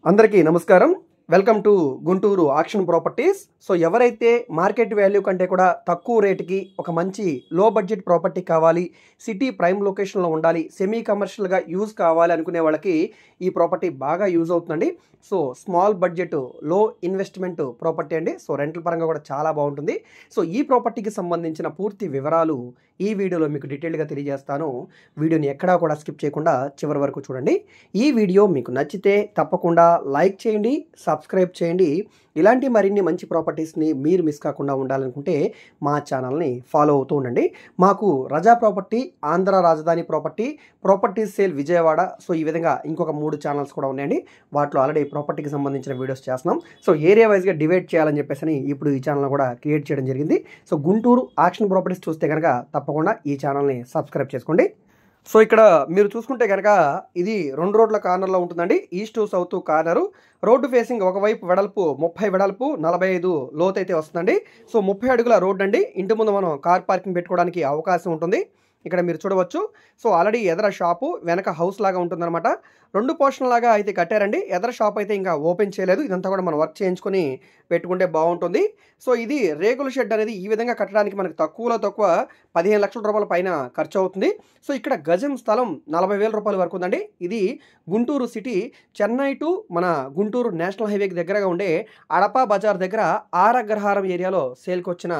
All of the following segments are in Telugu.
అందరికీ నమస్కారం. Welcome to Guntur auction properties. So ఎవరైతే మార్కెట్ వాల్యూ కంటే కూడా తక్కువ రేటుకి ఒక మంచి లో బడ్జెట్ ప్రాపర్టీ కావాలి, సిటీ ప్రైమ్ లొకేషన్లో ఉండాలి, సెమీ కమర్షియల్గా యూజ్ కావాలి అనుకునే వాళ్ళకి ఈ ప్రాపర్టీ బాగా యూజ్ అవుతుందండి. సో స్మాల్ బడ్జెట్ లో ఇన్వెస్ట్మెంట్ ప్రాపర్టీ అండి. సో రెంటల్ పరంగా కూడా చాలా బాగుంటుంది. సో ఈ ప్రాపర్టీకి సంబంధించిన పూర్తి వివరాలు ఈ వీడియోలో మీకు డీటెయిల్గా తెలియజేస్తాను. వీడియోని ఎక్కడా కూడా స్కిప్ చేయకుండా చివరి వరకు చూడండి. ఈ వీడియో మీకు నచ్చితే తప్పకుండా లైక్ చేయండి, సబ్స్క్రైబ్ చేయండి. ఇలాంటి మరిన్ని మంచి ప్రాపర్టీస్ని మీరు మిస్ కాకుండా ఉండాలనుకుంటే మా ఛానల్ని ఫాలో అవుతూ ఉండండి. మాకు రజా ప్రాపర్టీ, ఆంధ్ర రాజధాని ప్రాపర్టీస్ సేల్ విజయవాడ, సో ఈ విధంగా ఇంకొక 3 ఛానల్స్ కూడా ఉన్నాయండి. వాటిలో ఆల్రెడీ ప్రాపర్టీకి సంబంధించిన వీడియోస్ చేస్తున్నాం. సో ఏరియా వైజ్గా డివైడ్ చేయాలని చెప్పేసి ఇప్పుడు ఈ ఛానల్ కూడా క్రియేట్ చేయడం జరిగింది. సో గుంటూరు ఆక్షన్ ప్రాపర్టీస్ చూస్తే కనుక తప్పకుండా ఈ ఛానల్ని సబ్స్క్రైబ్ చేసుకోండి. సో ఇక్కడ మీరు చూసుకుంటే కనుక ఇది 2 రోడ్ల కార్నర్లో ఉంటుందండి. East south corner. Road facing ఒకవైపు వెడల్పు 30 వెడల్పు 45 లోతు అయితే వస్తుందండి. సో 30 అడుగుల రోడ్ అండి. ఇంటి ముందు మనం కార్ పార్కింగ్ పెట్టుకోవడానికి అవకాశం ఉంటుంది. ఇక్కడ మీరు చూడవచ్చు. సో ఆల్రెడీ ఎదర షాపు, వెనక హౌస్ లాగా ఉంటుందన్నమాట. 2 పోర్షన్ లాగా అయితే కట్టారండి. ఎదర షాప్ అయితే ఇంకా ఓపెన్ చేయలేదు. ఇదంతా కూడా మనం వర్క్ చేయించుకొని పెట్టుకుంటే బాగుంటుంది. సో ఇది రేకుల షెడ్ అనేది ఈ విధంగా కట్టడానికి మనకు తక్కువలో తక్కువ 15 లక్షల రూపాయల పైన ఖర్చు అవుతుంది. సో ఇక్కడ గజం స్థలం 40,000 రూపాయల వరకు ఉందండి. ఇది గుంటూరు సిటీ, చెన్నై టు మన గుంటూరు నేషనల్ హైవేకి దగ్గరగా ఉండే అడపా బజార్ దగ్గర ఆర్ అగ్రహారం ఏరియాలో సేల్కి వచ్చిన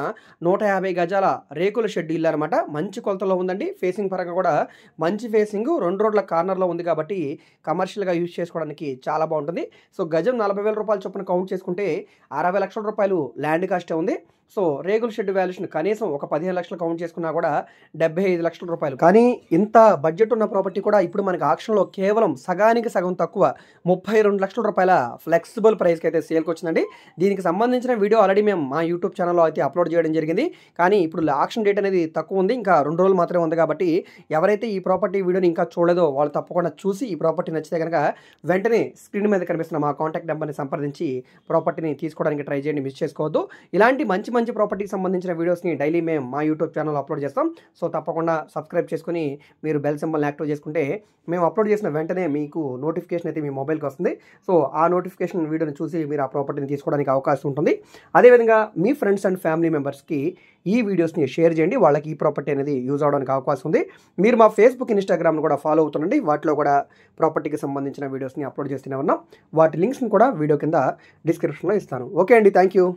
150 గజాల రేకుల షెడ్ ఇల్లు అనమాట. మంచి కొలతలో ఉందండి. ఫేసింగ్ పరంగా కూడా మంచి ఫేసింగ్, 2 రోడ్ల కార్నర్లో ఉంది కాబట్టి కమర్షియల్గా యూజ్ చేసుకోవడానికి చాలా బాగుంటుంది. సో గజం 40,000 రూపాయల చొప్పున కౌంట్ చేసుకుంటే 60 లక్షల రూపాయలు ల్యాండ్ కాస్టే ఉంది. సో రేగుల షెడ్ వాల్యుయేషన్ కనీసం ఒక 15 లక్షలు కౌంట్ చేసుకున్నా కూడా 75 లక్షల రూపాయలు. కానీ ఇంత బడ్జెట్ ఉన్న ప్రాపర్టీ కూడా ఇప్పుడు మనకి ఆక్షన్లో కేవలం సగానికి సగం తక్కువ 32 లక్షల రూపాయల ఫ్లెక్సిబుల్ ప్రైస్కి అయితే సేల్కి వచ్చిందండి. దీనికి సంబంధించిన వీడియో ఆల్రెడీ మేము మా యూట్యూబ్ ఛానల్లో అయితే అప్లోడ్ చేయడం జరిగింది. కానీ ఇప్పుడు ఆక్షన్ డేట్ అనేది తక్కువ ఉంది, ఇంకా 2 రోజులు మాత్రమే ఉంది. కాబట్టి ఎవరైతే ఈ ప్రాపర్టీ వీడియోని ఇంకా చూడలేదో వాళ్ళు తప్పకుండా చూసి ఈ ప్రాపర్టీ నచ్చితే కనుక వెంటనే స్క్రీన్ మీద కనిపిస్తున్న మా కాంటాక్ట్ నెంబర్ని సంప్రదించి ప్రాపర్టీని తీసుకోవడానికి ట్రై చేయండి. మిస్ చేసుకోవద్దు. ఇలాంటి మంచి ప్రాపర్టీకి సంబంధించిన వీడియోస్ని డైలీ మేము మా యూట్యూబ్ ఛానల్లో అప్లోడ్ చేస్తాం. సో తప్పకుండా సబ్స్క్రైబ్ చేసుకుని మీరు బెల్ సింబల్ని యాక్టివ్ చేసుకుంటే మేము అప్లోడ్ చేసిన వెంటనే మీకు నోటిఫికేషన్ అయితే మీ మొబైల్కి వస్తుంది. సో ఆ నోటిఫికేషన్ వీడియోని చూసి మీరు ఆ ప్రాపర్టీని తీసుకోవడానికి అవకాశం ఉంటుంది. అదేవిధంగా మీ ఫ్రెండ్స్ అండ్ ఫ్యామిలీ మెంబర్స్కి ఈ వీడియోస్ని షేర్ చేయండి. వాళ్ళకి ఈ ప్రాపర్టీ అనేది యూజ్ అవడానికి అవకాశం ఉంది. మీరు మా ఫేస్బుక్, ఇన్స్టాగ్రామ్ను కూడా ఫాలో అవుతుండండి. వాటిలో కూడా ప్రాపర్టీకి సంబంధించిన వీడియోస్ని అప్లోడ్ చేస్తూనే ఉన్నాం. వాటి లింక్స్ని కూడా వీడియో కింద డిస్క్రిప్షన్లో ఇస్తాను. ఓకే అండి, థ్యాంక్ యూ.